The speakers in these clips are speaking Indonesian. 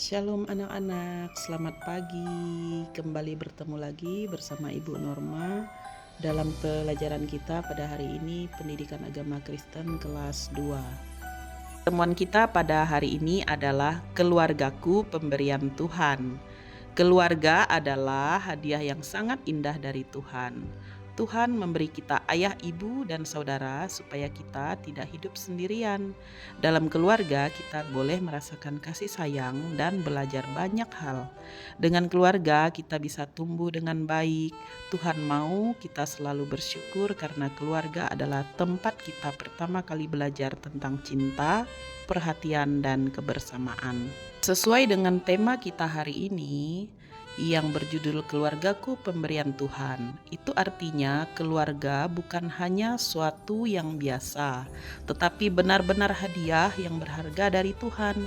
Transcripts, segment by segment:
Shalom anak-anak, selamat pagi. Kembali bertemu lagi bersama Ibu Norma dalam pelajaran kita pada hari ini Pendidikan Agama Kristen kelas 2. Temuan kita pada hari ini adalah keluargaku pemberian Tuhan. Keluarga adalah hadiah yang sangat indah dari Tuhan. Tuhan memberi kita ayah, ibu, dan saudara supaya kita tidak hidup sendirian. Dalam keluarga kita boleh merasakan kasih sayang dan belajar banyak hal. Dengan keluarga kita bisa tumbuh dengan baik. Tuhan mau kita selalu bersyukur karena keluarga adalah tempat kita pertama kali belajar tentang cinta, perhatian, dan kebersamaan. Sesuai dengan tema kita hari ini yang berjudul Keluargaku Pemberian Tuhan, itu artinya keluarga bukan hanya suatu yang biasa, tetapi benar-benar hadiah yang berharga dari Tuhan.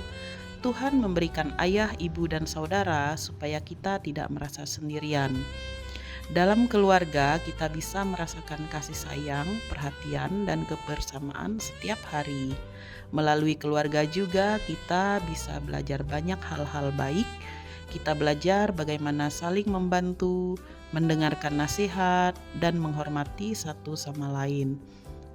Tuhan memberikan ayah, ibu, dan saudara supaya kita tidak merasa sendirian. Dalam keluarga kita bisa merasakan kasih sayang, perhatian, dan kebersamaan setiap hari. Melalui keluarga juga kita bisa belajar banyak hal-hal baik. Kita belajar bagaimana saling membantu, mendengarkan nasihat, dan menghormati satu sama lain.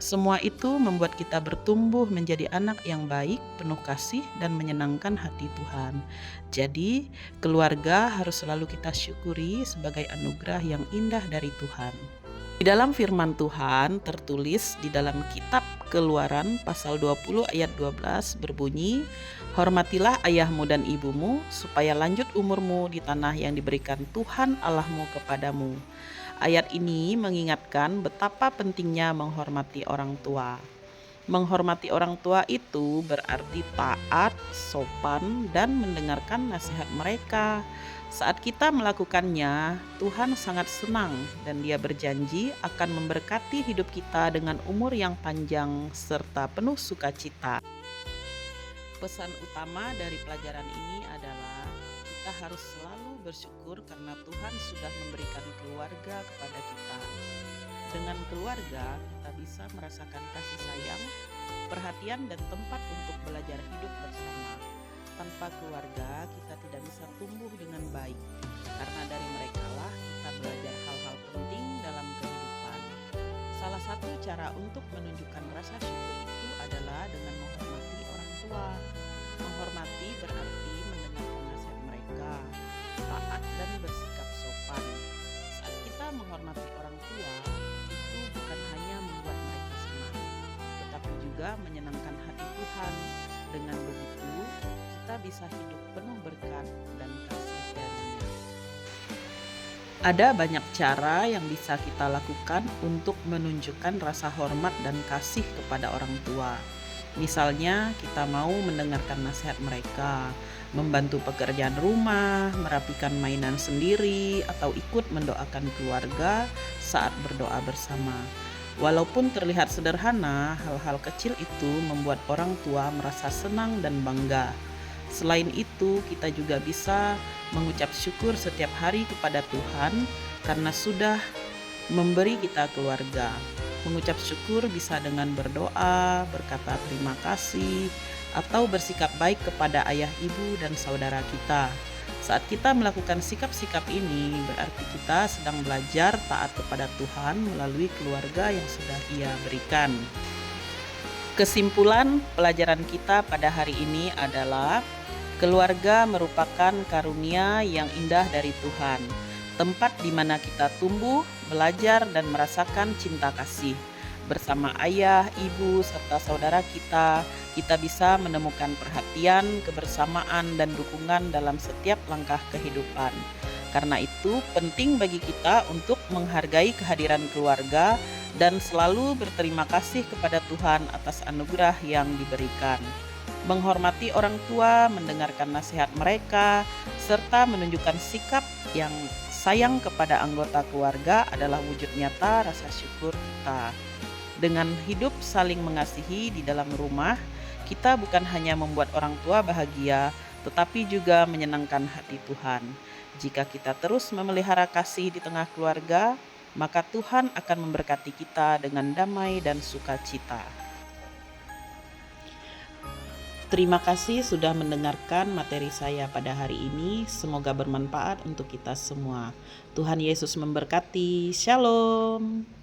Semua itu membuat kita bertumbuh menjadi anak yang baik, penuh kasih, dan menyenangkan hati Tuhan. Jadi, keluarga harus selalu kita syukuri sebagai anugerah yang indah dari Tuhan. Di dalam firman Tuhan tertulis di dalam kitab Keluaran pasal 20 ayat 12 berbunyi, "Hormatilah ayahmu dan ibumu supaya lanjut umurmu di tanah yang diberikan Tuhan Allahmu kepadamu." Ayat ini mengingatkan betapa pentingnya menghormati orang tua. Menghormati orang tua itu berarti taat, sopan, dan mendengarkan nasihat mereka. Saat kita melakukannya, Tuhan sangat senang dan Dia berjanji akan memberkati hidup kita dengan umur yang panjang serta penuh sukacita. Pesan utama dari pelajaran ini adalah kita harus selalu bersyukur karena Tuhan sudah memberikan keluarga kepada kita. Dengan keluarga, kita bisa merasakan kasih sayang, perhatian, dan tempat untuk belajar hidup bersama. Tanpa keluarga, kita tidak bisa tumbuh dengan baik, karena dari merekalah kita belajar hal-hal penting dalam kehidupan. Salah satu cara untuk menunjukkan rasa syukur itu adalah dengan menghormati orang tua. Menghormati berarti mendengarkan nasihat mereka, taat, dan bersikap sopan. Saat kita menghormati orang tua, itu bukan hanya membuat mereka senang, tetapi juga menyenangkan hati Tuhan. Dengan begitu, kita bisa hidup penuh berkat dan kasih darinya. Ada banyak cara yang bisa kita lakukan untuk menunjukkan rasa hormat dan kasih kepada orang tua. Misalnya, kita mau mendengarkan nasihat mereka, membantu pekerjaan rumah, merapikan mainan sendiri, atau ikut mendoakan keluarga saat berdoa bersama. Walaupun terlihat sederhana, hal-hal kecil itu membuat orang tua merasa senang dan bangga. Selain itu, kita juga bisa mengucap syukur setiap hari kepada Tuhan karena sudah memberi kita keluarga. Mengucap syukur bisa dengan berdoa, berkata terima kasih, atau bersikap baik kepada ayah, ibu, dan saudara kita. Saat kita melakukan sikap-sikap ini, berarti kita sedang belajar taat kepada Tuhan melalui keluarga yang sudah Ia berikan. Kesimpulan pelajaran kita pada hari ini adalah keluarga merupakan karunia yang indah dari Tuhan, tempat di mana kita tumbuh, belajar, dan merasakan cinta kasih. Bersama ayah, ibu, serta saudara kita bisa menemukan perhatian, kebersamaan, dan dukungan dalam setiap langkah kehidupan. Karena itu, penting bagi kita untuk menghargai kehadiran keluarga dan selalu berterima kasih kepada Tuhan atas anugerah yang diberikan. Menghormati orang tua, mendengarkan nasihat mereka, serta menunjukkan sikap yang sayang kepada anggota keluarga adalah wujud nyata rasa syukur kita. Dengan hidup saling mengasihi di dalam rumah, kita bukan hanya membuat orang tua bahagia, tetapi juga menyenangkan hati Tuhan. Jika kita terus memelihara kasih di tengah keluarga, maka Tuhan akan memberkati kita dengan damai dan sukacita. Terima kasih sudah mendengarkan materi saya pada hari ini. Semoga bermanfaat untuk kita semua. Tuhan Yesus memberkati. Shalom.